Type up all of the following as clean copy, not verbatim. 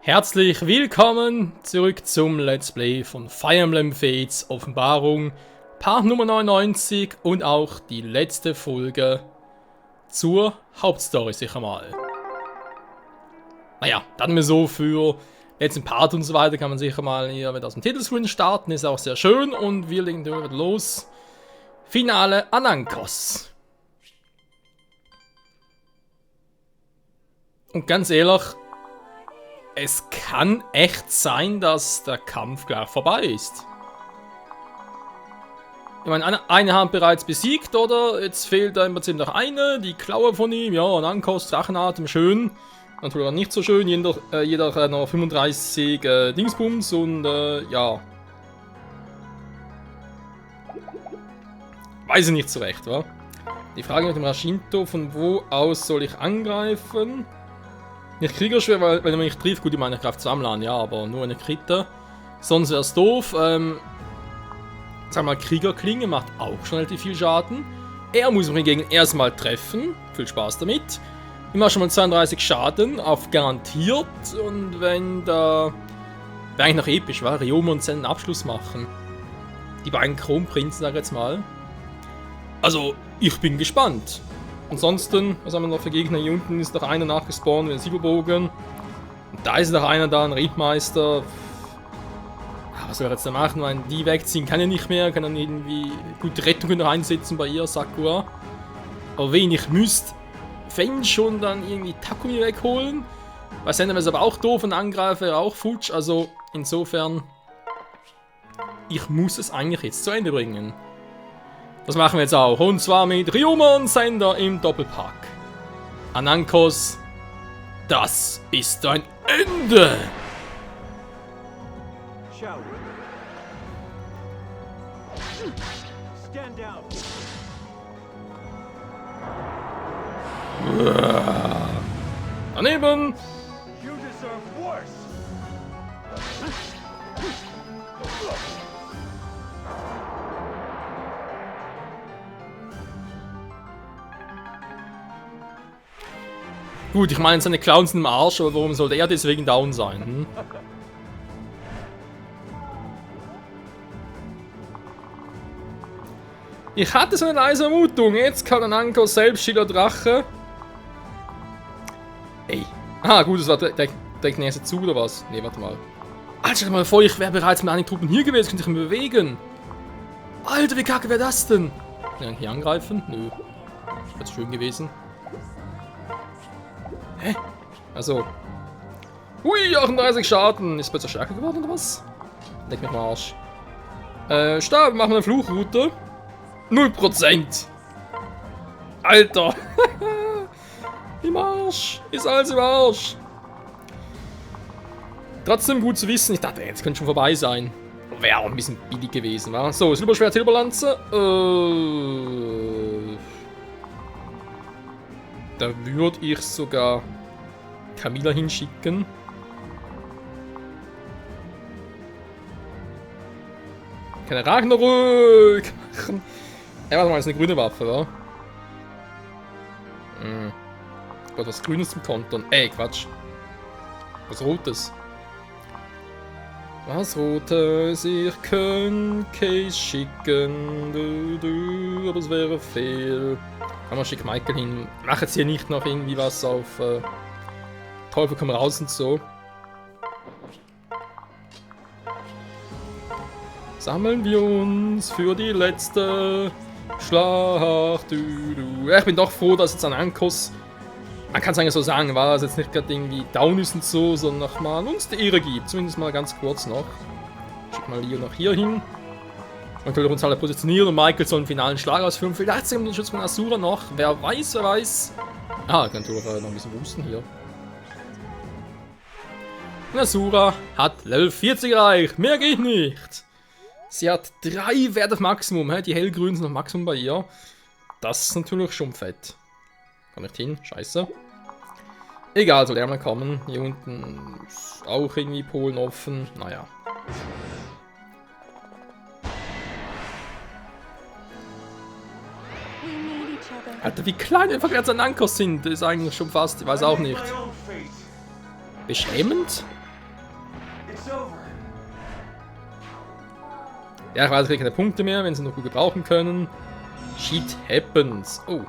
Herzlich willkommen zurück zum Let's Play von Fire Emblem Fates Offenbarung, Part Nummer 99 und auch die letzte Folge zur Hauptstory sicher mal. Naja, dann wir so für letzten Part und so weiter kann man sicher mal hier mit aus dem Titelscreen starten, ist auch sehr schön und wir legen wieder los. Finale Anankos. Und ganz ehrlich, es kann echt sein, dass der Kampf gleich vorbei ist. Ich meine, eine Hand bereits besiegt, oder? Jetzt fehlt da im Prinzip noch eine, die Klaue von ihm. Ja, Anankos, Drachenatem, schön. Natürlich auch nicht so schön, jeder noch 35 Dingsbums und ja. Weiß ich nicht so recht, wa? Die Frage mit dem Rashinto, von wo aus soll ich angreifen? Nicht Kriegerschwert, weil wenn er mich trifft, gut, ich meine, ich greife zweimal an, ja, aber nur eine Kritte. Sonst wäre es doof. Sag mal, Kriegerklinge macht auch schon relativ viel Schaden. Er muss mich hingegen erstmal treffen. Viel Spaß damit. Ich mache schon mal 32 Schaden auf garantiert. Und wenn da. Wäre eigentlich noch episch, war Ryoma und seinen Abschluss machen. Die beiden Kronprinzen, sag ich jetzt mal. Also, ich bin gespannt. Ansonsten, was haben wir noch für Gegner? Hier unten ist noch einer nachgespawnt mit dem Silberbogen. Und da ist noch einer da, ein Riedmeister. Was soll er jetzt da machen? Weil die wegziehen kann er nicht mehr. Kann dann irgendwie. Gut, Rettung noch einsetzen bei ihr, Sakura. Aber wenn ich müsste, wenn schon dann irgendwie Takumi wegholen. Bei Sender wäre es aber auch doof und Angreifer wäre auch futsch. Also insofern. Ich muss es eigentlich jetzt zu Ende bringen. Das machen wir jetzt auch. Und zwar mit Ryoma und Sender im Doppelpack. Anankos, das ist dein Ende! Daneben! Gut, ich meine, seine Clowns sind im Arsch, aber warum sollte er deswegen down sein? Hm? Ich hatte so eine leise Vermutung, jetzt kann Anankos selbst Schiller Drache. Ey. Ah, gut, das war direkt nächste Zug oder was? Ne, warte mal. Alter, stell dir mal vor, ich wäre bereits mit einigen Truppen hier gewesen, könnte ich mich bewegen. Alter, wie kacke wäre das denn? Kann ich hier angreifen? Nö. Wäre schön gewesen. Hä? Also. Hui, 38 Schaden. Ist besser stärker geworden oder was? Leck mich mal Arsch. Stab, machen wir eine Fluchroute. 0%. Alter. Im Arsch. Ist alles im Arsch. Trotzdem gut zu wissen. Ich dachte, jetzt könnte schon vorbei sein. Wäre auch ein bisschen billig gewesen, wa? So, Silberschwert, Silberlanze. Da würde ich sogar Camilla hinschicken. Keine Ragnarök machen. Ey, warte mal, das ist eine grüne Waffe, wa? Gott, was Grünes zum Kontern. Ey, Quatsch. Was Rotes. Was Rotes, ich könnte Case schicken. Aber es wäre fehl. Kann man schick Michael hin. Mach jetzt hier nicht noch irgendwie was auf Teufel komm raus und so. Sammeln wir uns für die letzte Schlacht. Ja, ich bin doch froh, dass jetzt Anankos, man kann es eigentlich so sagen, war es jetzt nicht gerade irgendwie down ist und so, sondern nochmal uns die Ehre gibt. Zumindest mal ganz kurz noch. Schick mal Leo noch hier hin. Man könnte uns alle positionieren und Michael soll einen finalen Schlag ausführen. Vielleicht sind wir den Schutz von Asura noch. Wer weiß, wer weiß. Ah, ich kann natürlich noch ein bisschen boosten hier. Und Asura hat Level 40 erreicht. Mehr geht nicht. Sie hat 3 Werte auf Maximum. Die hellgrünen sind auf Maximum bei ihr. Das ist natürlich schon fett. Kann nicht hin. Scheiße. Egal, soll er mal kommen. Hier unten ist auch irgendwie Polen offen. Naja. Alter, wie klein einfach jetzt Anankos sind. Das ist eigentlich schon fast, ich weiß auch nicht. Beschämend? Ja, ich weiß, ich kriege keine Punkte mehr, wenn sie noch gut gebrauchen können. Shit happens. Oh.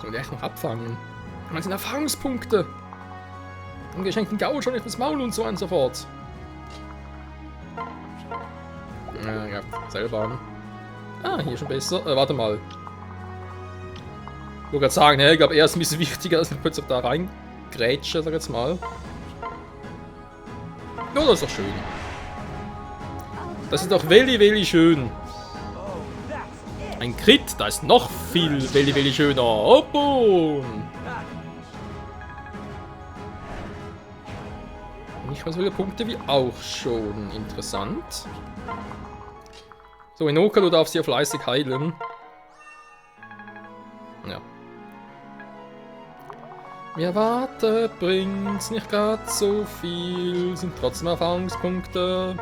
Soll ich echt noch abfangen? Das sind Erfahrungspunkte. Und geschenkten Gaul schon nicht das Maul und so und so fort. Ja, selber. Ah, hier schon besser. Warte mal. Ich wollte gerade sagen, ich glaube, er ist ein bisschen wichtiger, als ich plötzlich da rein grätsche, sag jetzt mal. Oh, das ist doch schön. Das ist doch welli schön. Ein Crit, da ist noch viel welli schöner. Oh, boom. Nicht so viele Punkte wie auch schon. Interessant. So, Inoka, du darfst hier fleißig heilen. Ja. Mir warte, bringt's nicht grad so viel, sind trotzdem Erfahrungspunkte.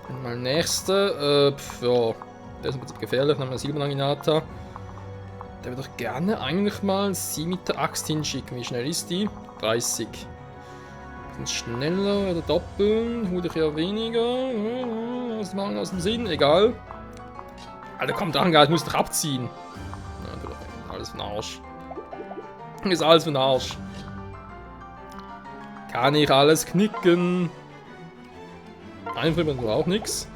Und mal nächste, ja, der ist ein bisschen gefährlich, dann haben wir Silbernaginata. Der würde doch gerne eigentlich mal sie mit der Axt hinschicken. Wie schnell ist die? 30. Sind schneller oder doppeln, hol ich ja weniger. Was machen aus dem Sinn? Egal. Alter, komm dran, ich muss doch abziehen. Ja, alles für den Arsch. Ist alles für den Arsch. Kann ich alles knicken? Einfrieren tut auch nichts.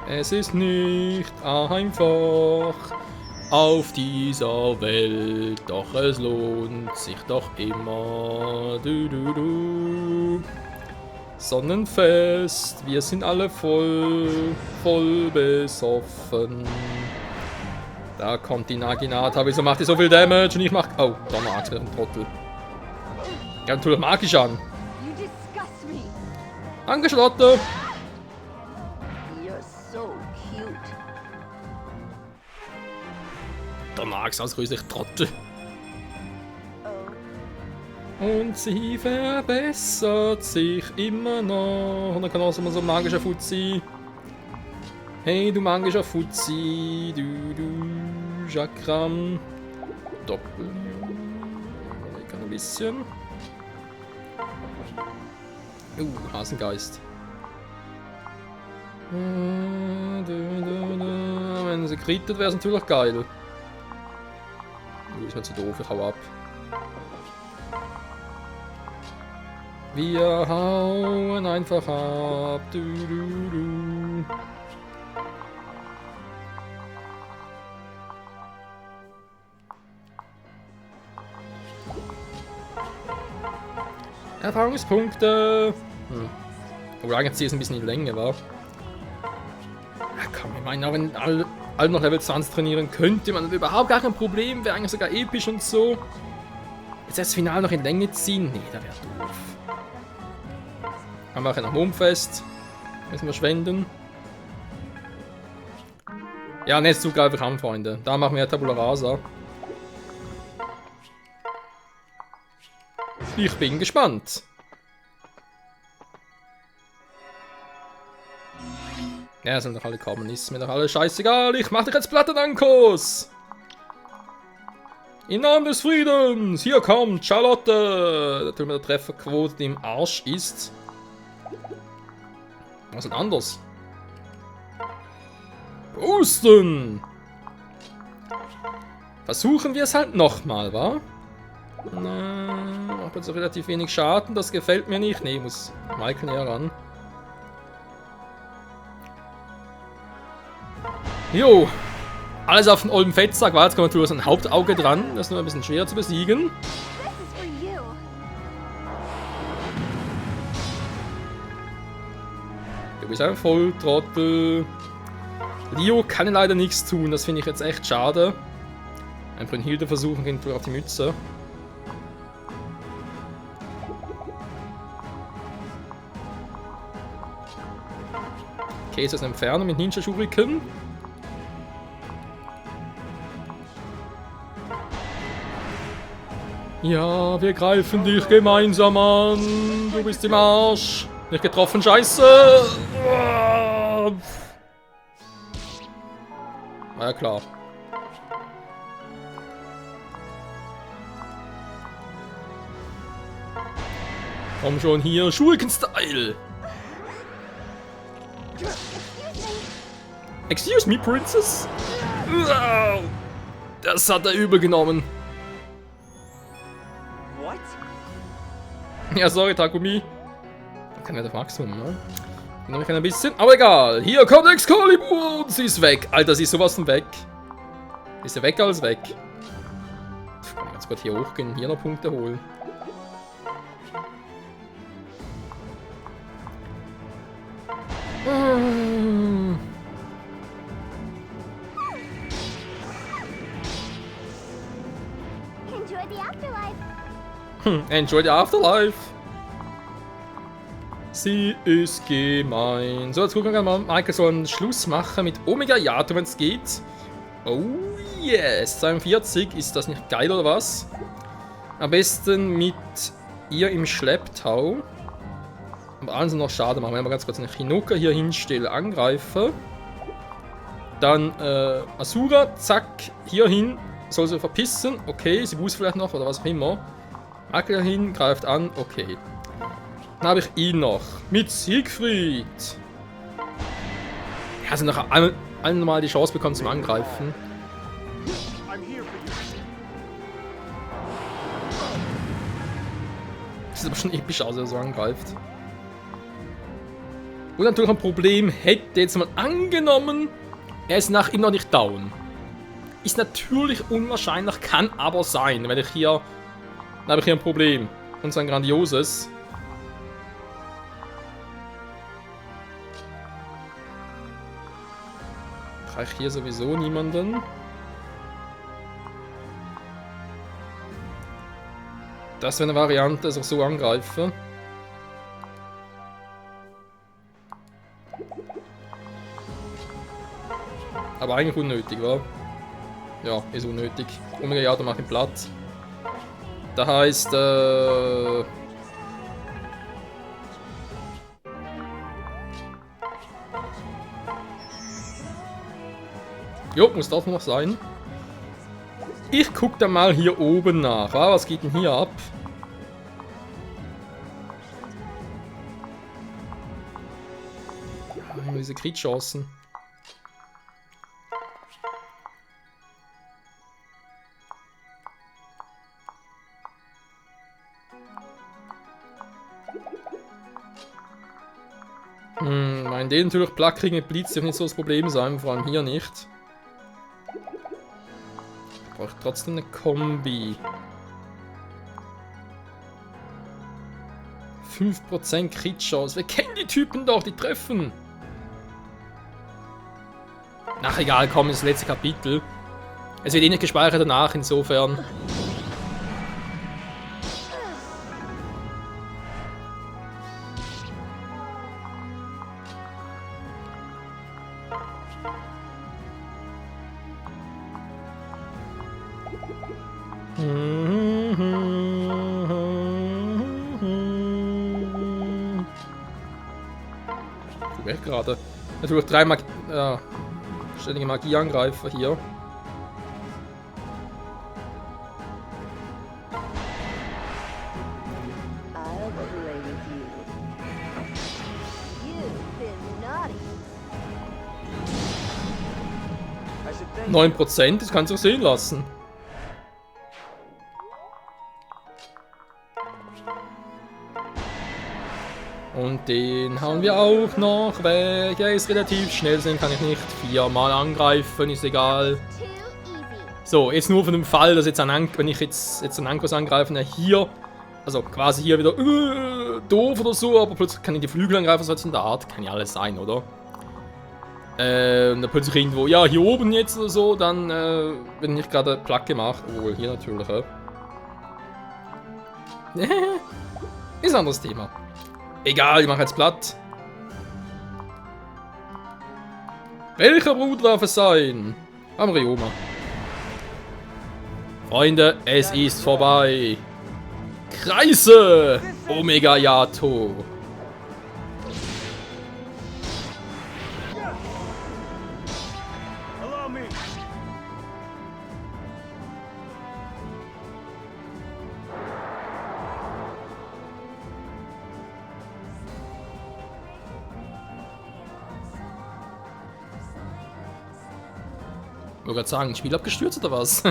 Es ist nicht einfach auf dieser Welt, doch es lohnt sich doch immer. Sonnenfest, wir sind alle voll besoffen. Da kommt die Naginata, wieso macht die so viel Damage und ich mach... Oh, Donnerachs mit dem Trottel. Ja, tu doch magisch an. Danke, Schlotte. Donnerachs aus grüß dich, Trottel. Und sie verbessert sich immer noch. Und dann kann auch so ein magischer Fuzzi. Hey, du magischer Fuzzi. Du Chakram. Doppel. Ich kann ein bisschen. Hasengeist. Wenn sie kritet, wäre es natürlich geil. Ist mir zu doof, ich hau ab. Wir hauen einfach ab. Erfahrungspunkte. Obwohl eigentlich jetzt ein bisschen in die Länge war. Ja, komm, ich meine, wenn alle noch Level 20 trainieren könnte man überhaupt gar kein Problem, wäre eigentlich sogar episch und so. Jetzt das Finale noch in Länge ziehen? Nee, da wäre doof. Haben wir auch noch Mondfest. Müssen wir schwenden. Ja, Netzzug einfach an, Freunde. Da machen wir Tabula Rasa. Ich bin gespannt. Ja, sind doch alle kommen, ist mir doch alle scheißegal. Ich mach dich jetzt Plattenankos. Im Namen des Friedens, hier kommt Charlotte. Natürlich mit der Trefferquote, die im Arsch ist. Was ist denn anders? Boosten! Versuchen wir es halt nochmal, wa? Macht jetzt relativ wenig Schaden, das gefällt mir nicht. Ne, muss Michael näher ran. Jo! Alles auf den olben Fettsack, war jetzt kommt natürlich ein Hauptauge dran. Das ist nur ein bisschen schwer zu besiegen. Du bist ein Volltrottel. Leo kann leider nichts tun, das finde ich jetzt echt schade. Ein Brünnhilde versuchen gegen auf die Mütze. Käse ist entfernen mit Ninja Shuriken. Ja, wir greifen dich gemeinsam an. Du bist im Arsch. Nicht getroffen, scheiße! War ja klar. Komm schon hier, Schurken-Style! Excuse me, Princess? Das hat er übel genommen. Ja, sorry, Takumi. Kann ja der Maximum, ne? Noch ein bisschen, aber egal. Hier kommt Excalibur und sie ist weg. Alter, sie ist sowas von weg. Ist ja weg als weg. Ich kann jetzt gerade hier hochgehen, hier noch Punkte holen. Enjoy the Afterlife. Sie ist gemein. So, jetzt gucken wir mal. Michael soll einen Schluss machen mit Omega Yato, wenn es geht. Oh yes. 42. Ist das nicht geil oder was? Am besten mit ihr im Schlepptau. Aber also noch schade machen. Wenn wir ganz kurz eine Hinoka hier hinstellen, angreifen. Dann Asura, zack, hier hin. Soll sie verpissen. Okay, sie muss vielleicht noch oder was auch immer. Michael hin, greift an. Okay. Dann habe ich ihn noch. Mit Siegfried. Ja, also noch einmal die Chance bekommen zum Angreifen. Das sieht aber schon episch aus, wenn er so angreift. Und natürlich ein Problem hätte jetzt mal angenommen, er ist nach ihm noch nicht down. Ist natürlich unwahrscheinlich, kann aber sein, wenn ich hier... Dann habe ich hier ein Problem. Und zwar ein grandioses. Reicht hier sowieso niemanden. Das wäre eine Variante, dass ich so angreife. Aber eigentlich unnötig, wa? Ja, ist unnötig. Omega Yato macht den Platz. Das heißt, jo, muss das noch sein. Ich guck dann mal hier oben nach. Was geht denn hier ab? Ja, diese Crit-Chancen. Mein den natürlich Platt kriegen mit Blitz dürfte nicht so das Problem sein, vor allem hier nicht. Ich brauche trotzdem eine Kombi. 5% Crit-Chance. Wir kennen die Typen doch, die treffen. Ach egal, komm, das letzte Kapitel. Es wird eh nicht gespeichert danach, insofern. Weg gerade. Natürlich 3 ständige Magieangreifer hier. %, das kannst du sehen lassen. Und den hauen wir auch noch weg. Er ist relativ schnell, den kann ich nicht 4-mal angreifen, ist egal. So, jetzt nur von dem Fall, dass jetzt wenn ich jetzt einen Ankos angreife, der hier, also quasi hier wieder doof oder so, aber plötzlich kann ich die Flügel angreifen, so in der Art, kann ja alles sein, oder? Und dann plötzlich irgendwo, ja, hier oben jetzt oder so, dann, wenn ich gerade Plack gemacht, obwohl hier natürlich, ist ein anderes Thema. Egal, ich mache jetzt platt. Welcher Brut darf es sein? Amrioma. Freunde, es ist vorbei. Kreise! Omega Yato. Ich wollte gerade sagen, das Spiel abgestürzt oder was?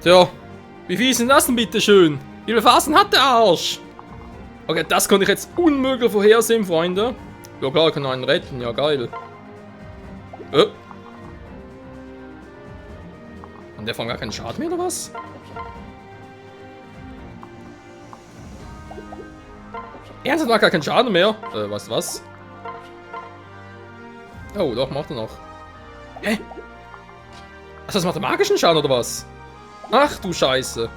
Tja, wie viel ist denn das denn bitte schön? Wie viele Phasen hat der Arsch? Okay, das konnte ich jetzt unmöglich vorhersehen, Freunde. Ja klar, ich kann einen retten, ja geil. Und der von gar keinen Schaden mehr, oder was? Ernsthaft macht gar keinen Schaden mehr? Was? Oh, doch, macht er noch. Hä? Achso, das macht er magischen Schaden, oder was? Ach du Scheiße.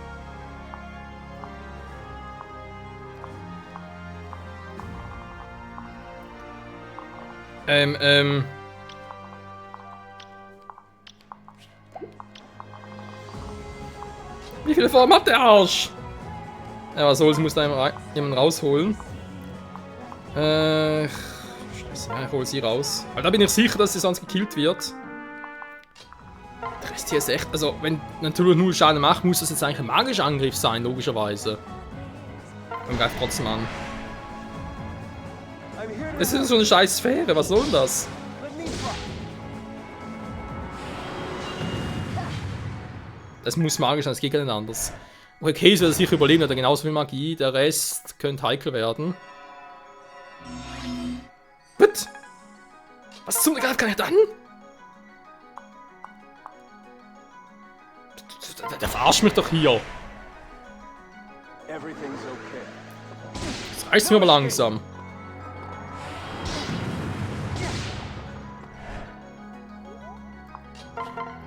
Wie viele Formen hat der Arsch? Ja, was soll's, muss da jemand rausholen. Scheiße, ja, ich hol sie raus. Weil da bin ich sicher, dass sie sonst gekillt wird. Der Rest hier ist echt, also wenn natürlich nur Schaden macht, muss das jetzt eigentlich ein magischer Angriff sein, logischerweise. Und greift trotzdem an. Das ist so eine scheiß Sphäre, was soll denn das? Das muss magisch sein, das geht gar nicht anders. Okay, Case wird sicher überleben, hat er genauso viel Magie, der Rest könnte heikel werden. What? Was zum Teufel kann ich dann? Der verarscht mich doch hier. Das reißt mir aber langsam.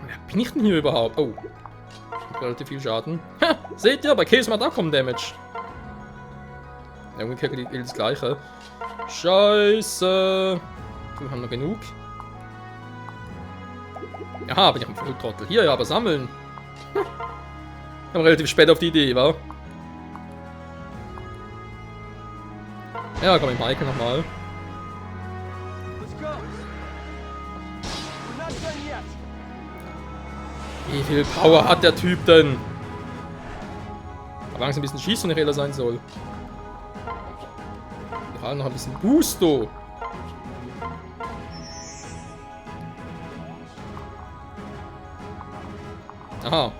Wer bin ich denn hier überhaupt? Oh. Ich hab relativ viel Schaden. Ha! Seht ihr, bei Case macht auch kommt Damage. Ja, umgekehrt gilt das gleiche. Scheiße. Wir haben noch genug. Aha, bin ich am Volltrottel. Hier, ja, aber sammeln. Hm. Ich bin relativ spät auf die Idee, wa? Ja, komm, ich Michael nochmal. Wie viel Power hat der Typ denn? Aber langsam ein bisschen schießen, wenn ich ehrlich sein soll. Wir haben noch ein bisschen Gusto. Aha.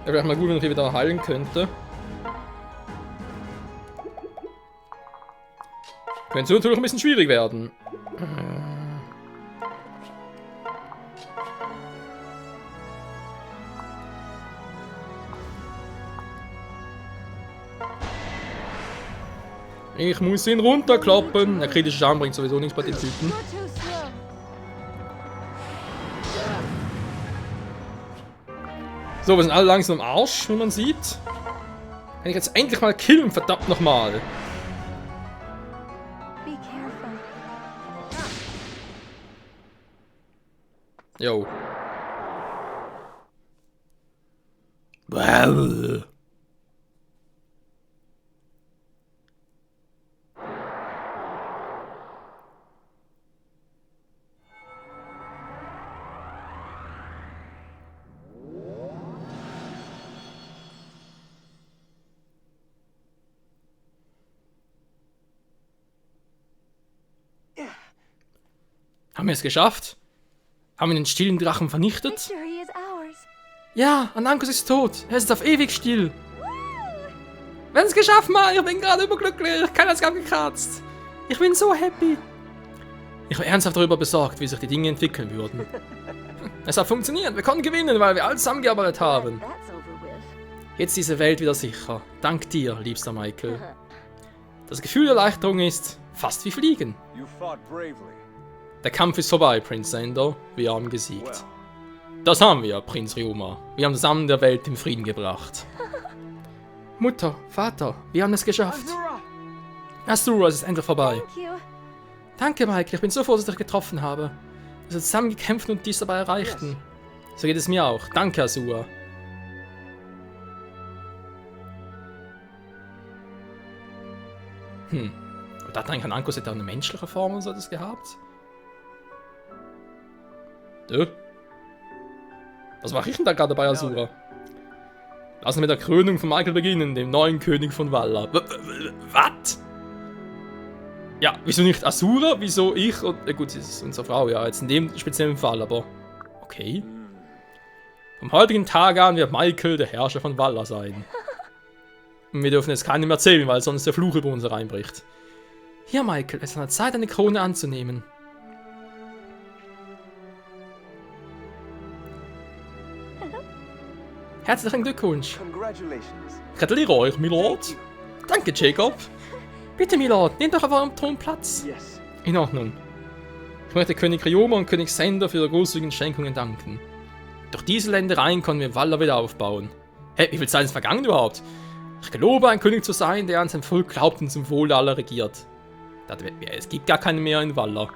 Ja, wäre mal gut, wenn ich hier wieder heilen könnte. Könnte so natürlich ein bisschen schwierig werden. Ich muss ihn runterkloppen. Der kritische Schaden bringt sowieso nichts bei den Typen. So, wir sind alle langsam am Arsch, wie man sieht. Kann ich jetzt endlich mal killen, verdammt nochmal. Jo. Wow. Haben wir es geschafft? Haben wir den stillen Drachen vernichtet? Ja, Anankus ist tot. Er ist auf ewig still. Wir haben es geschafft, Mann. Ich bin gerade überglücklich. Keiner hat's abgekratzt. Ich bin so happy. Ich war ernsthaft darüber besorgt, wie sich die Dinge entwickeln würden. Es hat funktioniert. Wir konnten gewinnen, weil wir alle zusammengearbeitet haben. Jetzt ist diese Welt wieder sicher. Dank dir, liebster Michael. Das Gefühl der Erleichterung ist fast wie Fliegen. Der Kampf ist vorbei, Prinz Xander. Wir haben gesiegt. Das haben wir, Prinz Ryoma. Wir haben zusammen der Welt in Frieden gebracht. Mutter, Vater, wir haben es geschafft. Asura, es ist endlich vorbei. Danke, Michael. Ich bin so froh, dass ich dich getroffen habe. Dass wir zusammen gekämpft und dies dabei erreichten. So geht es mir auch. Danke, Asura. Da hat eigentlich Anankus hätte auch eine menschliche Form und so das gehabt. Du? Was mache ich denn da gerade bei Asura? Lassen wir mit der Krönung von Michael beginnen, dem neuen König von Valar. Was? Ja, wieso nicht Asura? Wieso ich? Und, gut, das ist unsere Frau, ja, jetzt in dem speziellen Fall, aber okay. Vom heutigen Tag an wird Michael der Herrscher von Valar sein. Und wir dürfen jetzt keinem erzählen, weil sonst der Fluch über uns hereinbricht. Hier, Michael, es ist an der Zeit, eine Krone anzunehmen. Herzlichen Glückwunsch. Gratuliere euch, Milord. Danke, Jacob. Bitte, Milord, nehmt doch auf eurem Thron Platz. In Ordnung. Ich möchte König Ryoma und König Sender für ihre großzügigen Schenkungen danken. Durch diese Ländereien können wir Valar wieder aufbauen. Hä, wie viel Zeit ist vergangen überhaupt? Ich gelobe, ein König zu sein, der an sein Volk glaubt und zum Wohle aller regiert. Es gibt gar keinen mehr in Valar.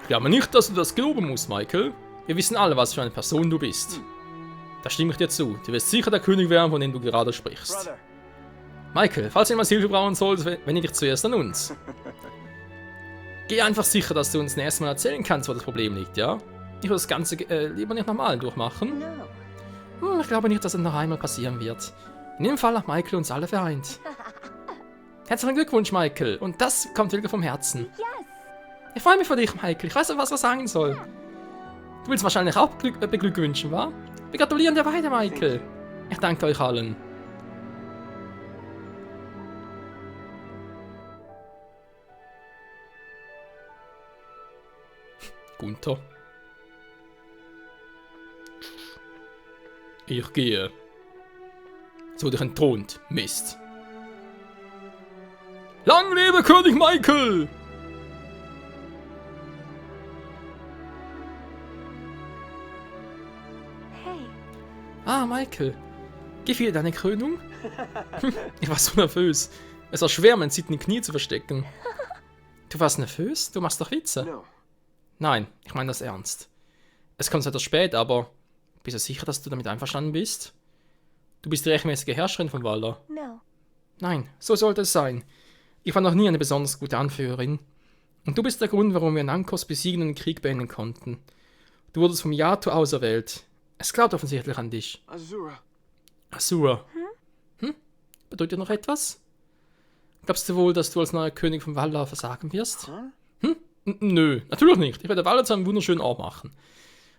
Ich glaube nicht, dass du das geloben musst, Michael. Wir wissen alle, was für eine Person du bist. Da stimme ich dir zu. Du wirst sicher der König werden, von dem du gerade sprichst. Michael, falls du jemals Hilfe brauchen sollst, wende dich zuerst an uns. Geh einfach sicher, dass du uns nächstes Mal erzählen kannst, wo das Problem liegt, ja? Ich will das Ganze lieber nicht nochmal durchmachen. Ich glaube nicht, dass es noch einmal passieren wird. In dem Fall hat Michael uns alle vereint. Herzlichen Glückwunsch, Michael. Und das kommt wirklich vom Herzen. Ich freue mich für dich, Michael. Ich weiß nicht, was ich sagen soll. Du willst wahrscheinlich auch beglückwünschen, wa? Wir gratulieren dir weiter, Michael. Ich danke euch allen. Gunther. Ich gehe. So dich entthront, Mist. Lang lebe König Michael! Hey. Ah, Michael. Gefiel dir deine Krönung? Ich war so nervös. Es war schwer, mein Zitten Knie zu verstecken. Du warst nervös? Du machst doch Witze. No. Nein, ich meine das ernst. Es kommt etwas spät, aber bist du sicher, dass du damit einverstanden bist? Du bist die rechtmäßige Herrscherin von Valar. No. Nein, so sollte es sein. Ich war noch nie eine besonders gute Anführerin. Und du bist der Grund, warum wir Nankos besiegen und den Krieg beenden konnten. Du wurdest vom Yato auserwählt. Es glaubt offensichtlich an dich. Azura. Asura. Bedeutet noch etwas? Glaubst du wohl, dass du als neuer König von Valar versagen wirst? Nö, natürlich nicht. Ich werde Valar zu einem wunderschönen Ort machen.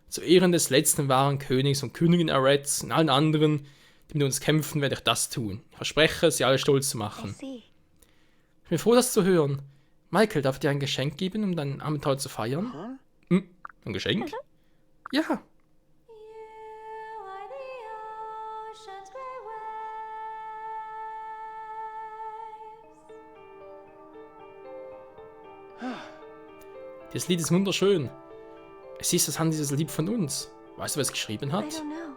Zu Ehren des letzten wahren Königs und Königin Arets und allen anderen, die mit uns kämpfen, werde ich das tun. Ich verspreche, sie alle stolz zu I machen. see. Ich bin froh, das zu hören. Michael, darf ich dir ein Geschenk geben, um dein Abenteuer zu feiern? Ein Geschenk? Ja. You are the ocean's great waves. Dieses Lied ist wunderschön. Es ist das Hand dieses Lied von uns. Weißt du, wer es geschrieben I hat? don't know.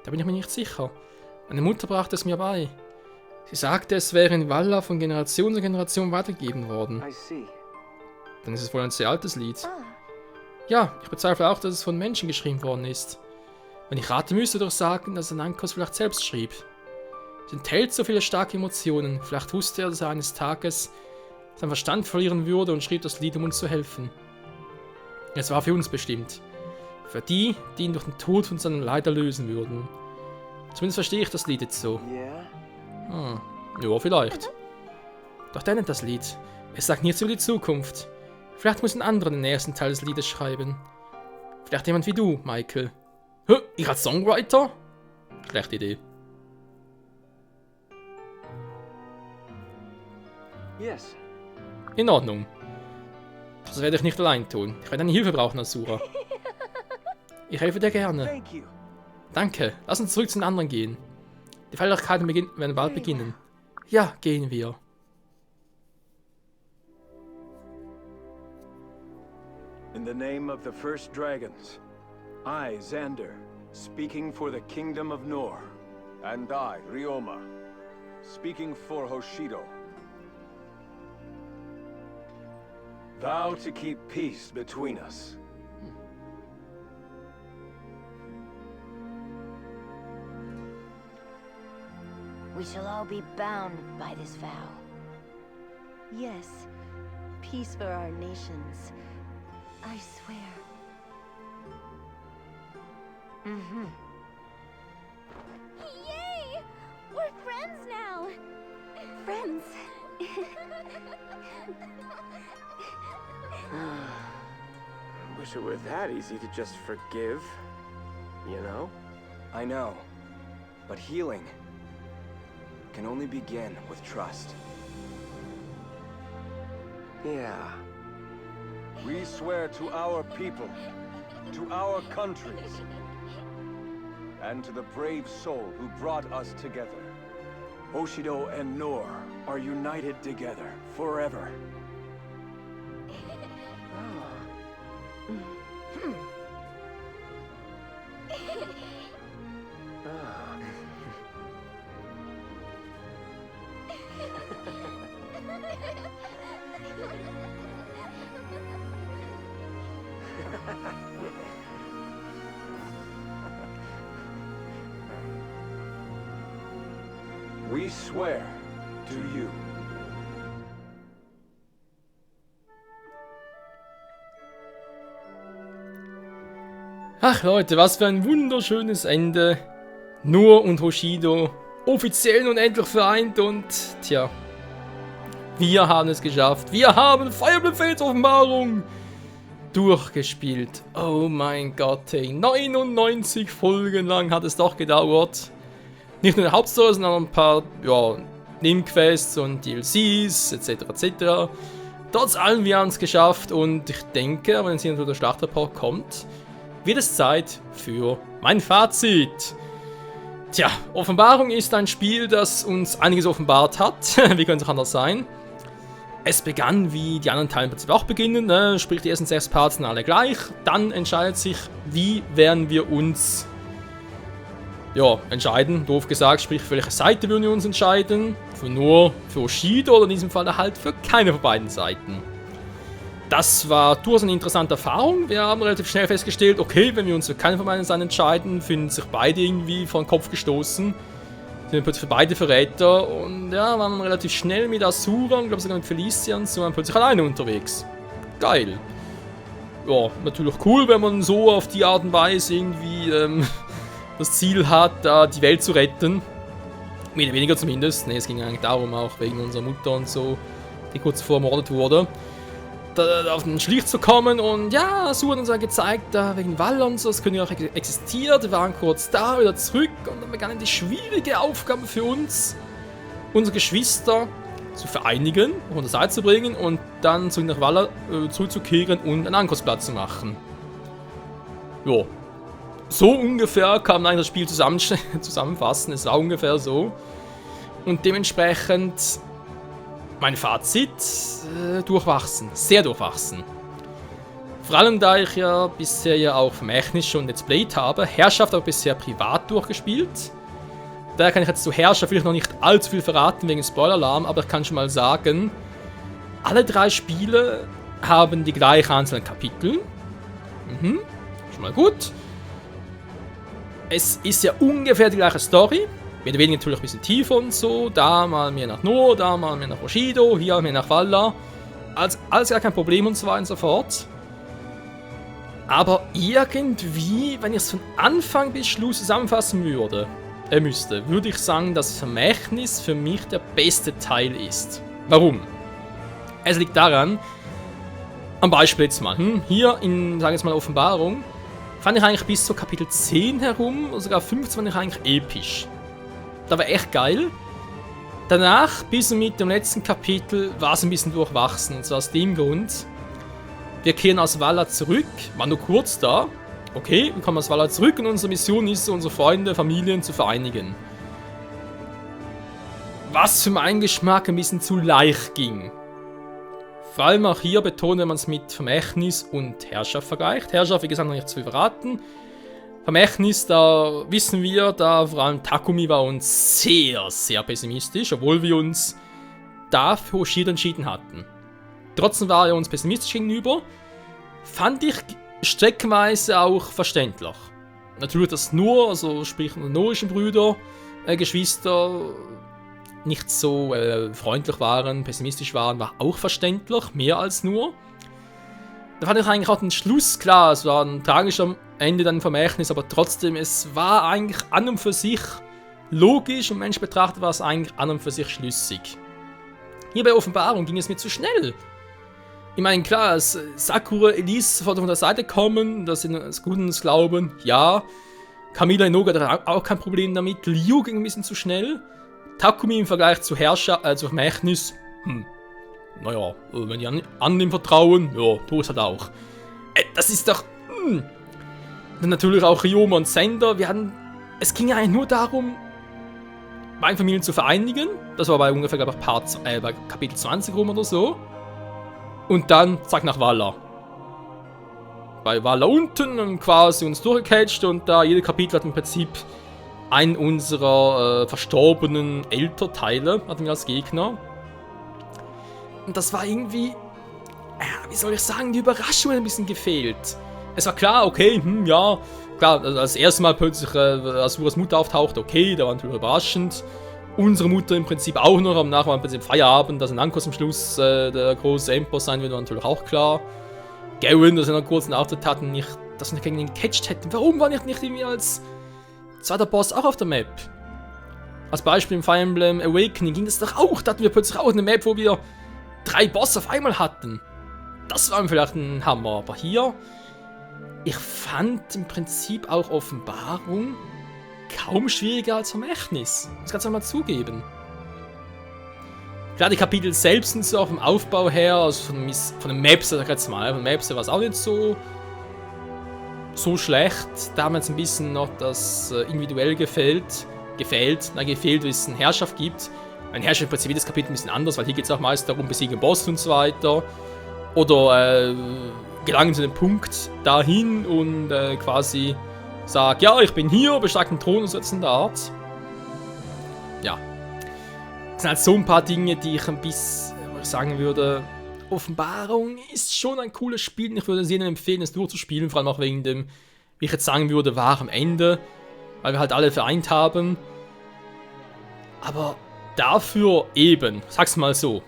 Da bin ich mir nicht sicher. Meine Mutter brachte es mir bei. Sie sagte, es wäre in Valar von Generation zu Generation weitergegeben worden. I see. Dann ist es wohl ein sehr altes Lied. Ah, Ja, ich bezweifle auch, dass es von Menschen geschrieben worden ist. Wenn ich raten müsste, doch sagen, dass er Nankos vielleicht selbst schrieb. Es enthält so viele starke Emotionen. Vielleicht wusste er, dass er eines Tages seinen Verstand verlieren würde und schrieb das Lied, um uns zu helfen. Es war für uns bestimmt. Für die, die ihn durch den Tod von seinem Leid erlösen würden. Zumindest verstehe ich das Lied jetzt so. Yeah? Ja, vielleicht. Doch dann das Lied. Es sagt nichts über die Zukunft. Vielleicht muss ein anderer den ersten Teil des Liedes schreiben. Vielleicht jemand wie du, Michael. Hä? Ich als Songwriter? Schlechte Idee. Yes. In Ordnung. Das werde ich nicht allein tun. Ich werde deine Hilfe brauchen, Asura. Ich helfe dir gerne. Thank you. Danke. Lass uns zurück zu den anderen gehen. Die Feierlichkeiten werden bald beginnen. Ja, gehen wir. In the name of the first dragons, I, Xander, speaking for the kingdom of Nor. And I, Ryoma, speaking for Hoshido. Vow to keep peace between us. we shall all be bound by this vow. Yes, peace for our nations, I swear. Mm-hmm. Yay! We're friends now! Friends. Wish it were that easy to just forgive. You know? I know. But healing can only begin with trust. Yeah. We swear to our people, to our countries, and to the brave soul who brought us together. Hoshido and Noor are united together forever. We swear to you. Ach Leute, was für ein wunderschönes Ende. Noor und Hoshido offiziell nun endlich vereint und tja, wir haben es geschafft. Wir haben Fire Emblem Fates Offenbarung durchgespielt. Oh mein Gott, hey, 99 Folgen lang hat es doch gedauert. Nicht nur die Hauptstory, sondern ein paar, ja, Nebenquests und DLCs, etc. etc. Trotz allem, wir haben es geschafft und ich denke, wenn jetzt hier der Schlachtreport kommt, wird es Zeit für mein Fazit. Tja, Offenbarung ist ein Spiel, das uns einiges offenbart hat. Wie könnte es anders sein? Es begann, wie die anderen Teile im Prinzip auch beginnen, ne? Sprich, die ersten 6 Parts sind alle gleich. Dann entscheidet sich, wie werden wir uns entscheiden, doof gesagt, sprich, für welche Seite würden wir uns entscheiden. Für Noor, für Hoshido oder in diesem Fall halt für keine von beiden Seiten. Das war durchaus eine interessante Erfahrung. Wir haben relativ schnell festgestellt, okay, wenn wir uns für keine von beiden Seiten entscheiden, finden sich beide irgendwie vor den Kopf gestoßen. Sind wir plötzlich für beide Verräter und ja, waren dann relativ schnell mit Asura und glaube sogar mit Felicia und so waren plötzlich alleine unterwegs. Geil. Ja, natürlich cool, wenn man so auf die Art und Weise irgendwie das Ziel hat, da die Welt zu retten. Mehr oder weniger zumindest. Ne, es ging eigentlich darum, auch wegen unserer Mutter und so, die kurz zuvor ermordet wurde, da auf den Schlich zu kommen. Und ja, Asura hat uns dann gezeigt, da wegen Wall und so, das König auch existiert. Wir waren kurz da, wieder zurück und dann begann die schwierige Aufgabe für uns, unsere Geschwister zu vereinigen, auf unsere Seite zu bringen und dann zurück nach Valhalla zurückzukehren und einen Angriffsplatz zu machen. Jo. So ungefähr kann man eigentlich das Spiel zusammenfassen. Es war ungefähr so. Und dementsprechend mein Fazit, durchwachsen. Sehr durchwachsen. Vor allem, da ich ja bisher ja auch Vermächtnis schon Let's Played habe. Herrschaft habe ich bisher privat durchgespielt. Daher kann ich jetzt zu Herrschaft vielleicht noch nicht allzu viel verraten wegen Spoiler-Alarm, aber ich kann schon mal sagen, alle 3 Spiele haben die gleichen einzelnen Kapitel. Schon mal gut. Es ist ja ungefähr die gleiche Story. Mehr oder weniger natürlich ein bisschen tiefer und so. Da mal mehr nach Noor, da mal mehr nach Hoshido, hier mehr nach Valhalla. Also alles gar kein Problem und so weiter und so fort. Aber irgendwie, wenn ich es von Anfang bis Schluss zusammenfassen würde, würde ich sagen, dass Vermächtnis für mich der beste Teil ist. Warum? Es liegt daran, am Beispiel jetzt mal, hier in, sagen wir jetzt mal, Offenbarung, fand ich eigentlich bis zu Kapitel 10 herum, oder sogar 15 fand ich eigentlich episch. Das war echt geil. Danach, bis mit dem letzten Kapitel, war es ein bisschen durchwachsen. Und zwar aus dem Grund, wir kehren aus Valhalla zurück, waren nur kurz da. Okay, wir kommen aus Valhalla zurück und unsere Mission ist, unsere Freunde, Familien zu vereinigen. Was für meinen Geschmack ein bisschen zu leicht ging. Vor allem auch hier betont, wenn man es mit Vermächtnis und Herrschaft vergleicht. Herrschaft, wie gesagt, noch nicht zu viel verraten. Vermächtnis, da wissen wir, da vor allem Takumi war uns sehr, sehr pessimistisch, obwohl wir uns da für Hoshido entschieden hatten. Trotzdem war er uns pessimistisch gegenüber. Fand ich streckenweise auch verständlich. Natürlich, dass nur, also sprich norischen Brüder, Geschwister, nicht so freundlich waren, pessimistisch waren, war auch verständlich, mehr als nur. Da fand ich eigentlich auch den Schluss klar. Es war ein tragischer Ende dann Vermächtnis, aber trotzdem, es war eigentlich an und für sich logisch und Mensch betrachtet war es eigentlich an und für sich schlüssig. Hier bei Offenbarung ging es mir zu schnell. Ich meine, klar, Sakura Elise sofort von der Seite kommen, das sind das Guten des Glauben, ja. Camila Inoue hat auch kein Problem damit. Liu ging ein bisschen zu schnell. Takumi im Vergleich zu zu Vermächtnis, naja, wenn die an ihm vertrauen, ja, tu es halt auch. Das ist doch, Dann natürlich auch Ryoma und Sender, es ging ja eigentlich nur darum, beide Familien zu vereinigen. Das war bei ungefähr, glaube ich, bei Kapitel 20 rum oder so. Und dann, zack, nach Valhalla. Bei Valhalla unten und quasi uns durchgecatcht und da jede Kapitel hat im Prinzip einen unserer verstorbenen Elternteile, hatten wir als Gegner. Und das war irgendwie, wie soll ich sagen, die Überraschung hat ein bisschen gefehlt. Es war klar, okay, ja, klar, also das erste Mal plötzlich Asuras Mutter auftaucht, okay, da war natürlich überraschend. Unsere Mutter im Prinzip auch noch, am Nachhinein im Prinzip Feierabend, dass ein Ankos am Schluss der große Emperor sein wird, war natürlich auch klar. Garen, dass er einen kurzen Auftritt hatten, dass wir nicht gegen ihn gecatcht hätten. Warum war nicht irgendwie als zweiter Boss auch auf der Map? Als Beispiel im Fire Emblem Awakening ging das doch auch, da hatten wir plötzlich auch eine Map, wo wir 3 Bosse auf einmal hatten. Das war vielleicht ein Hammer, aber hier, ich fand im Prinzip auch Offenbarung kaum schwieriger als Vermächtnis. Das kannst du mal zugeben. Klar, die Kapitel selbst sind so auf dem Aufbau her, also von den Maps, sag ich jetzt mal, von den Maps war es auch nicht so schlecht. Da haben wir jetzt ein bisschen noch das individuell gefehlt, wie es eine Herrschaft gibt. Ein Herrschaft im Prinzip jedes Kapitel ein bisschen anders, weil hier geht es auch meist darum, besiegen Boss und so weiter. Oder gelangen zu dem Punkt dahin und quasi sag, ja, ich bin hier, besteig den Thron und so jetzt in der Art. Ja. Das sind halt so ein paar Dinge, die ich ein bisschen, wo ich sagen würde, Offenbarung ist schon ein cooles Spiel und ich würde es jedem empfehlen, es durchzuspielen, vor allem auch wegen dem, wie ich jetzt sagen würde, wahren Ende, weil wir halt alle vereint haben. Aber dafür eben, sag's mal so,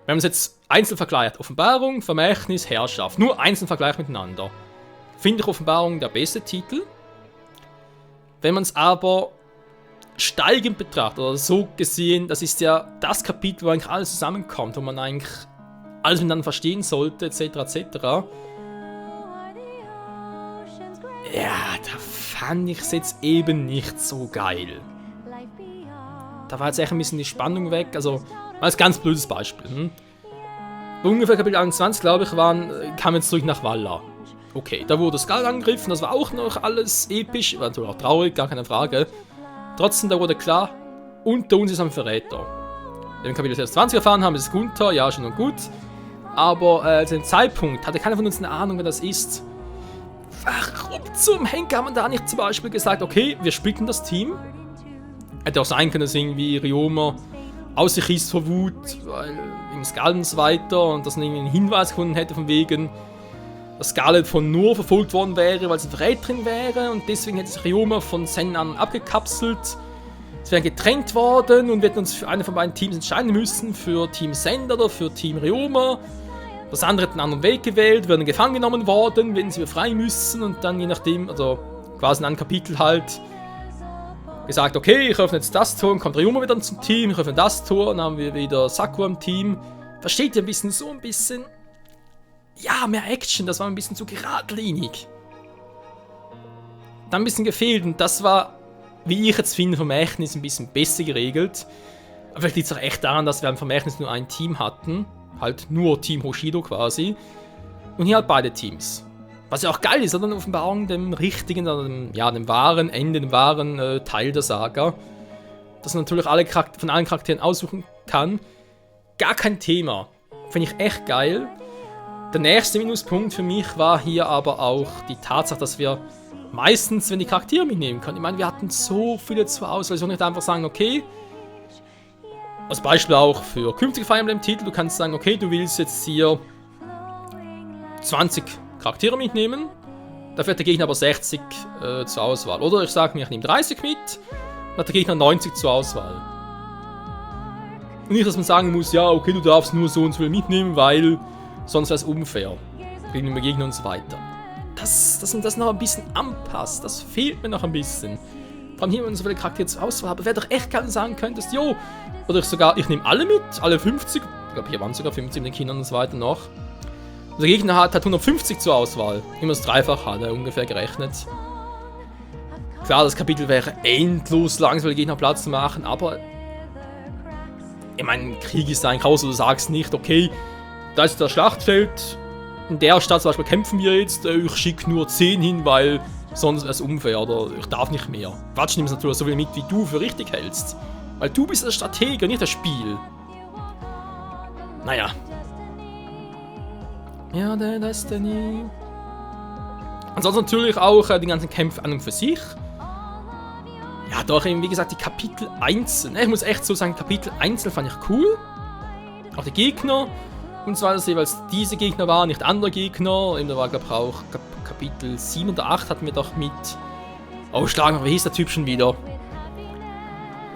wenn man es jetzt einzeln vergleicht, Offenbarung, Vermächtnis, Herrschaft, nur einzeln vergleicht miteinander, finde ich Offenbarung der beste Titel. Wenn man es aber steigend betrachtet, oder so gesehen, das ist ja das Kapitel, wo eigentlich alles zusammenkommt, wo man eigentlich alles miteinander verstehen sollte, etc., etc. Ja, da fand ich es jetzt eben nicht so geil. Da war jetzt echt ein bisschen die Spannung weg, also, als ganz blödes Beispiel. Ungefähr Kapitel 21, glaube ich, kam jetzt zurück nach Valhalla. Okay, da wurde Skull angegriffen, das war auch noch alles episch, war natürlich auch traurig, gar keine Frage. Trotzdem, da wurde klar, unter uns ist ein Verräter. Wenn wir Kapitel 20 erfahren haben, ist es Gunther, ja, schon und gut. Aber zu dem Zeitpunkt hatte keiner von uns eine Ahnung, wer das ist. Warum zum Henker haben wir da nicht zum Beispiel gesagt, okay, wir splitten das Team? Hätte auch sein können, dass irgendwie Ryoma aus sich ist vor Wut, weil im Skull und so weiter und dass man irgendwie einen Hinweis gefunden hätte von wegen, dass Scarlet von Nur verfolgt worden wäre, weil sie Verräterin wäre und deswegen hätte sich Ryoma von Zen an abgekapselt. Es wäre getrennt worden und wir hätten uns für eine von beiden Teams entscheiden müssen, für Team Zen oder für Team Ryoma. Das andere hätte einen anderen Weg gewählt, wären gefangen genommen worden, wenn sie befreien müssen und dann je nachdem, also quasi in einem Kapitel halt gesagt, okay, ich öffne jetzt das Tor und kommt Ryoma wieder zum Team, ich öffne das Tor und dann haben wir wieder Sakura im Team. Versteht ihr ein bisschen, ja, mehr Action, das war ein bisschen zu geradlinig. Dann ein bisschen gefehlt und das war, wie ich jetzt finde, Vermächtnis ein bisschen besser geregelt. Aber vielleicht liegt es auch echt daran, dass wir im Vermächtnis nur ein Team hatten. Halt nur Team Hoshido quasi. Und hier halt beide Teams. Was ja auch geil ist, oder? Eine Offenbarung dem richtigen, dem wahren Ende, dem wahren Teil der Saga. Dass man natürlich von allen Charakteren aussuchen kann. Gar kein Thema. Finde ich echt geil. Der nächste Minuspunkt für mich war hier aber auch die Tatsache, dass wir meistens, wenn die Charaktere mitnehmen können. Ich meine, wir hatten so viele zur Auswahl, ich soll nicht einfach sagen, okay, als Beispiel auch für künftige Fire Emblem-Titel, du kannst sagen, okay, du willst jetzt hier 20 Charaktere mitnehmen, dafür hat der Gegner aber 60 zur Auswahl. Oder ich sage mir, ich nehme 30 mit, dann hat der Gegner 90 zur Auswahl. Und nicht, dass man sagen muss, ja, okay, du darfst nur so und so viel mitnehmen, weil sonst wäre es unfair. gegenüber Gegner und so weiter. Dass man das noch ein bisschen anpasst, das fehlt mir noch ein bisschen. Vor allem hier, wenn man so viele Charaktere zur Auswahl hat, wäre doch echt gerne sagen könntest, jo, oder ich nehme alle mit, alle 50, ich glaube hier waren sogar 50 mit den Kindern und so weiter noch. Und der Gegner hat 150 zur Auswahl, immer das Dreifach hat er ungefähr gerechnet. Klar, das Kapitel wäre endlos lang, weil die Gegner Platz zu machen, aber ich meine, Krieg ist ein Chaos, du sagst nicht, okay, da ist das Schlachtfeld, in der Stadt zum Beispiel kämpfen wir jetzt, ich schicke nur 10 hin, weil sonst wäre es unfair oder ich darf nicht mehr. Quatsch, nimmst natürlich so viel mit, wie du für richtig hältst. Weil du bist der Stratege, nicht das Spiel. Naja. Ja, der Destiny. Ansonsten natürlich auch die ganzen Kämpfe an und für sich. Ja, doch eben, wie gesagt, die Kapitel einzeln. Ich muss echt so sagen, Kapitel einzeln fand ich cool. Auch die Gegner. Und zwar, dass jeweils diese Gegner waren, nicht andere Gegner. Eben, da war, glaube ich, auch Kapitel 7 oder 8 hatten wir doch mit. Oh, schlagen, wie hieß der Typ schon wieder?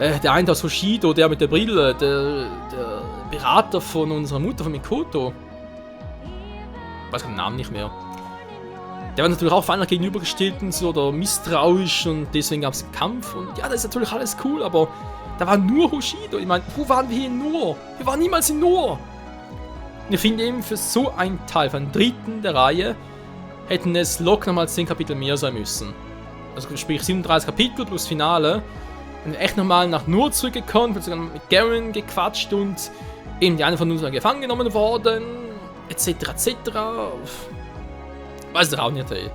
Der eine aus Hoshido, der mit der Brille, der Berater von unserer Mutter, von Mikoto. Ich weiß den Namen nicht mehr. Der war natürlich auch auf einer gegenübergestellt und so, oder misstrauisch und deswegen gab es einen Kampf. Und ja, das ist natürlich alles cool, aber da war nur Hoshido. Ich meine, wo waren wir hier in Nohr? Wir waren niemals in Nohr. Und ich finde eben, für so einen Teil, für einen dritten der Reihe, hätten es locker nochmal 10 Kapitel mehr sein müssen. Also sprich 37 Kapitel plus Finale. Und echt nochmal nach Nohr zurückgekommen, sogar mit Garen gequatscht und eben die eine von uns war gefangen genommen worden, etc. etc. Weiß ich auch nicht, ey.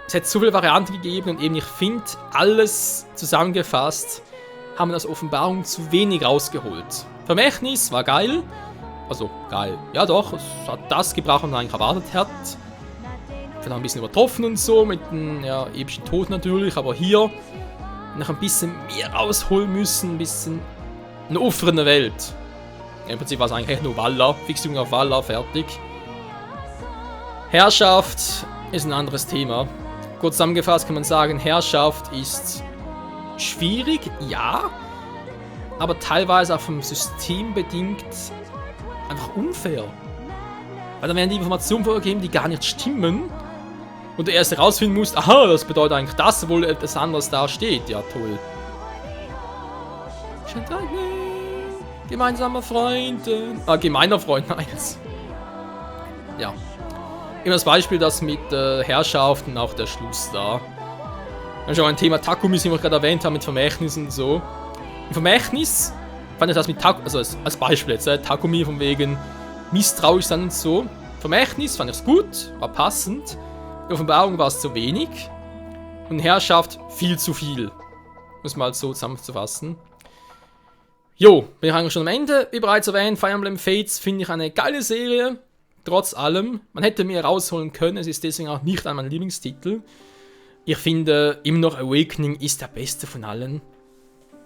Es hätte so viele Varianten gegeben und eben, ich finde, alles zusammengefasst haben wir als Offenbarung zu wenig rausgeholt. Vermächtnis war geil. Also, geil. Ja doch, es hat das gebracht, was man eigentlich erwartet hat. Vielleicht ein bisschen übertroffen und so, mit dem ja, epischen Tod natürlich, aber hier noch ein bisschen mehr rausholen müssen, ein bisschen eine offene Welt. Ja, im Prinzip war es eigentlich echt nur Valhalla, Fixierung auf Valhalla, fertig. Herrschaft ist ein anderes Thema. Kurz zusammengefasst kann man sagen, Herrschaft ist schwierig, ja, aber teilweise auch vom System bedingt einfach unfair. Weil dann werden die Informationen vorgegeben, die gar nicht stimmen. Und du erst herausfinden musst, aha, das bedeutet eigentlich das, obwohl etwas anderes da steht. Ja, toll. Gemeinsamer Freund. Gemeiner Freund, eins. Ja. Immer das Beispiel, das mit Herrschaft und auch der Schluss da. Wir haben schon ein Thema Takumi, wie wir gerade erwähnt haben, mit Vermächtnis und so. Im Vermächtnis fand ich das mit Takumi, also als Beispiel jetzt, Takumi von wegen misstrauisch sein und so. Vermächtnis fand ich es gut, war passend. In Offenbarung war es zu wenig. Und Herrschaft viel zu viel. Muss mal so zusammenzufassen. Jo, bin ich eigentlich schon am Ende. Wie bereits erwähnt, Fire Emblem Fates finde ich eine geile Serie. Trotz allem. Man hätte mehr rausholen können. Es ist deswegen auch nicht mein Lieblingstitel. Ich finde immer noch Awakening ist der beste von allen.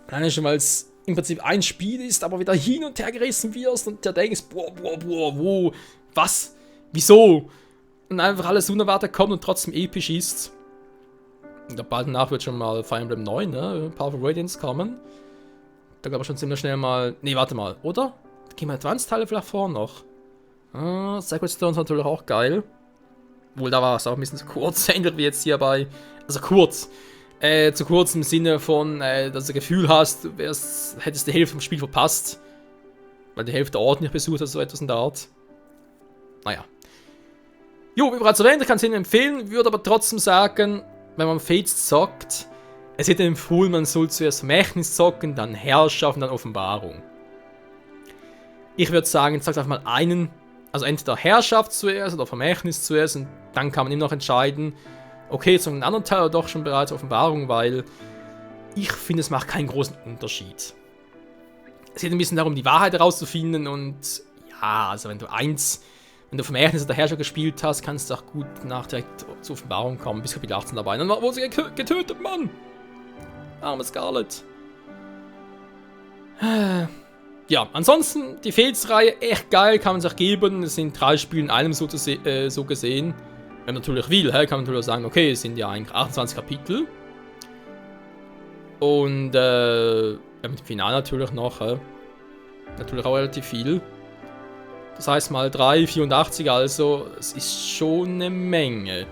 Alleine schon, weil es im Prinzip ein Spiel ist, aber wieder hin und her gerissen wirst und der denkst, boah, wo, was, wieso? Und einfach alles unerwartet kommt und trotzdem episch ist. Und bald danach wird schon mal Fire Emblem 9, ne? Powerful Radiance kommen. Da gab es schon ziemlich schnell mal. Ne, warte mal, oder? Da gehen wir Advanced-Teile vielleicht vor noch. Sacred Stones natürlich auch geil. Obwohl, da war es auch ein bisschen zu kurz, ähnlich wie jetzt hier bei. Also kurz. Zu kurz im Sinne von, dass du das Gefühl hast, du hättest die Hälfte vom Spiel verpasst. Weil die Hälfte der Ort nicht besucht hast, so etwas in der Art. Naja. Jo, wie bereits erwähnt, ich kann es Ihnen empfehlen, würde aber trotzdem sagen, wenn man Fates zockt, es hätte empfohlen, man soll zuerst Vermächtnis zocken, dann Herrschaft und dann Offenbarung. Ich würde sagen, jetzt sagt einfach mal einen, also entweder Herrschaft zuerst oder Vermächtnis zuerst und dann kann man immer noch entscheiden, okay, jetzt einen anderen Teil oder doch schon bereits Offenbarung, weil ich finde, es macht keinen großen Unterschied. Es geht ein bisschen darum, die Wahrheit herauszufinden und ja, also wenn du Vermächtnis oder Herrscher gespielt hast, kannst du auch gut nach direkt zur Offenbarung kommen, bis Kapitel 18 dabei. Dann wurde sie getötet, Mann! Arme Scarlet. Ja, ansonsten, die Fates-Reihe, echt geil, kann man sich auch geben. Es sind 3 Spiele in einem so gesehen. Wenn man natürlich will, kann man natürlich sagen, okay, es sind ja eigentlich 28 Kapitel. Und mit dem Finale natürlich noch. Natürlich auch relativ viel. Das heißt mal 3, 84, also es ist schon eine Menge,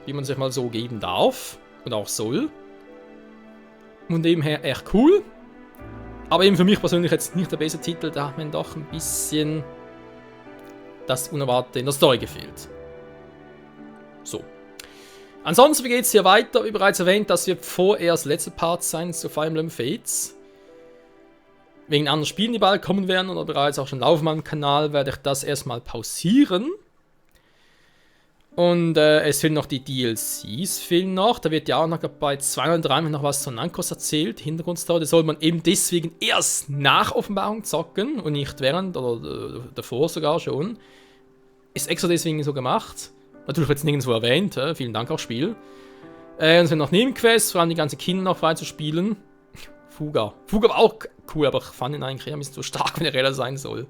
wie man sich mal so geben darf und auch soll. Von dem her echt cool. Aber eben für mich persönlich jetzt nicht der beste Titel, da hat mir doch ein bisschen das Unerwartete in der Story gefehlt. So. Ansonsten, wie geht es hier weiter? Wie bereits erwähnt, das wird vorerst letzte Part sein zu Fire Emblem Fates. Wegen anderen Spielen, die bald kommen werden oder bereits auch schon laufen am Kanal, werde ich das erstmal pausieren. Und es fehlen noch die DLCs, fehlen noch. Da wird ja auch noch bei 203 noch was von Nankos erzählt, Hintergrundstory. Das soll man eben deswegen erst nach Offenbarung zocken und nicht während oder davor sogar schon. Ist extra deswegen so gemacht. Natürlich wird es nirgendwo erwähnt, vielen Dank auch Spiel. Und es sind noch Nebenquests, vor allem die ganzen Kinder noch frei zu spielen. Fuga. Fuga war auch cool, aber ich fand ihn eigentlich ein bisschen zu stark, wenn er Räder sein soll.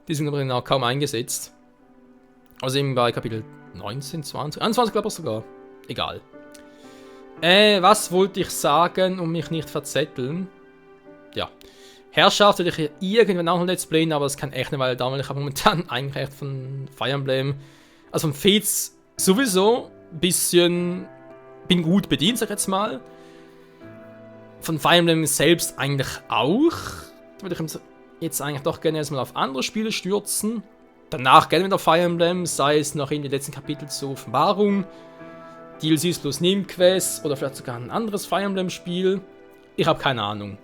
Die sind aber auch kaum eingesetzt. Also eben bei Kapitel 19, 20, 21 glaube ich sogar. Egal. Was wollte ich sagen, um mich nicht verzetteln? Ja. Herrschaft würde ich hier irgendwann auch noch Let's Playen, aber das kann echt eine Weile dauern, weil ich habe momentan eigentlich echt von Fire Emblem, also von Fates sowieso ein bisschen, bin gut bedient, sag ich jetzt mal. Von Fire Emblem selbst eigentlich auch. Da würde ich jetzt eigentlich doch gerne erstmal auf andere Spiele stürzen. Danach gerne wieder Fire Emblem, sei es noch in den letzten Kapiteln zur Offenbarung, DLCs plus Nebenquests oder vielleicht sogar ein anderes Fire Emblem Spiel. Ich habe keine Ahnung.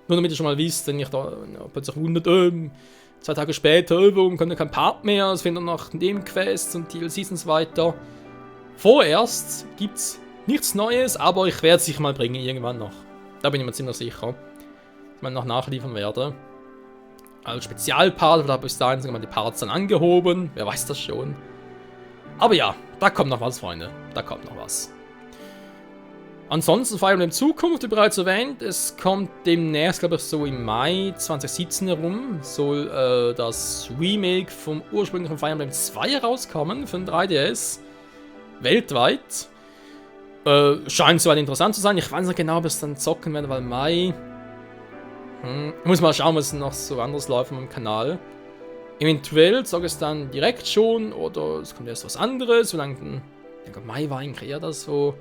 Nur damit ihr schon mal wisst, wenn ihr da plötzlich wundert, 2 Tage später, warum kommt kein Part mehr, es fehlen noch Nebenquests und DLCs und so weiter. Vorerst gibt's nichts Neues, aber ich werde es sicher mal bringen, irgendwann noch. Da bin ich mir ziemlich sicher, dass ich mal noch nachliefern werde. Als Spezialpart, oder bis dahin sind die Parts dann angehoben, wer weiß das schon. Aber ja, da kommt noch was, Freunde, da kommt noch was. Ansonsten Fire Emblem Zukunft, wie bereits erwähnt, es kommt demnächst, glaube ich, so im Mai 2017 herum, soll das Remake vom ursprünglichen Fire Emblem 2 herauskommen, für den 3DS, weltweit. Scheint soweit interessant zu sein, ich weiß nicht genau, ob es dann zocken werde, weil Mai... Ich muss mal schauen, was noch so anders läuft auf meinem Kanal. Eventuell sage ich es dann direkt schon, oder es kommt erst was anderes, solange... Ich denke, Mai war eigentlich eher das so...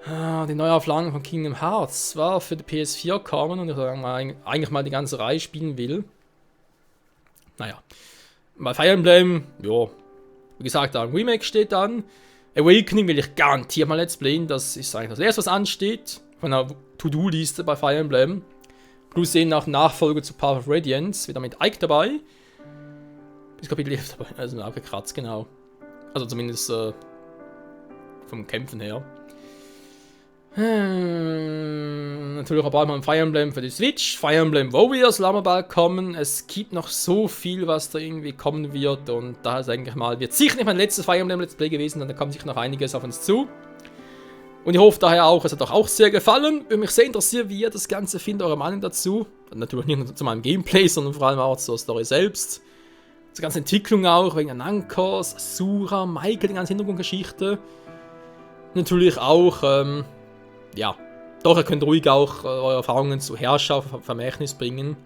Die Neuauflagen von Kingdom Hearts war für die PS4 kommen und ich eigentlich mal die ganze Reihe spielen will. Naja. Bei Fire Emblem, ja, wie gesagt, ein Remake steht an. Awakening will ich garantiert mal Let's Playen, das ist eigentlich das erste, was ansteht. Von einer To-Do-Liste bei Fire Emblem. Plus sehen nach Nachfolge zu Path of Radiance, wieder mit Ike dabei. Bis Kapitel 11 dabei, also abgekratzt, genau. Also zumindest vom Kämpfen her. Natürlich auch bald mal ein Fire Emblem für die Switch. Fire Emblem Warriors lassen wir bald kommen. Es gibt noch so viel, was da irgendwie kommen wird. Und da ist eigentlich mal, wird sicher nicht mein letztes Fire Emblem Let's Play gewesen, denn da kommt sicher noch einiges auf uns zu. Und ich hoffe daher auch, es hat euch auch sehr gefallen. Würde mich sehr interessieren, wie ihr das Ganze findet, eure Meinung dazu. Und natürlich nicht nur zu meinem Gameplay, sondern vor allem auch zur Story selbst. Zur ganzen Entwicklung auch, wegen Nankos, Asura, Michael, die ganze Hintergrundgeschichte. Natürlich auch, ja, doch, ihr könnt ruhig auch eure Erfahrungen zu Herrschaft, Vermächtnis bringen.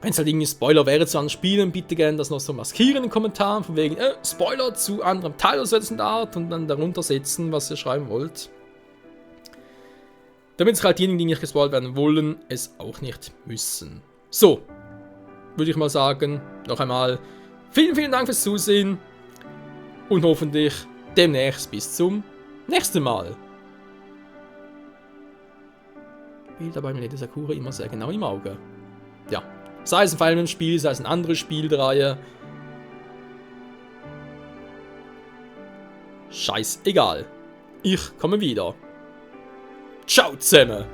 Wenn es halt irgendwie Spoiler wäre zu anderen Spielen, bitte gerne das noch so maskieren in den Kommentaren, von wegen, Spoiler zu anderem Teil oder so in der Art und dann darunter setzen, was ihr schreiben wollt. Damit sich halt diejenigen, die nicht gespoilt werden wollen, es auch nicht müssen. So, würde ich mal sagen, noch einmal vielen, vielen Dank fürs Zusehen und hoffentlich demnächst bis zum nächsten Mal. Ich dabei mir Lady Sakura immer sehr genau im Auge. Ja, sei es ein Fire Emblem Spiel, sei es eine andere Spielreihe. Scheißegal. Ich komme wieder. Ciao zusammen.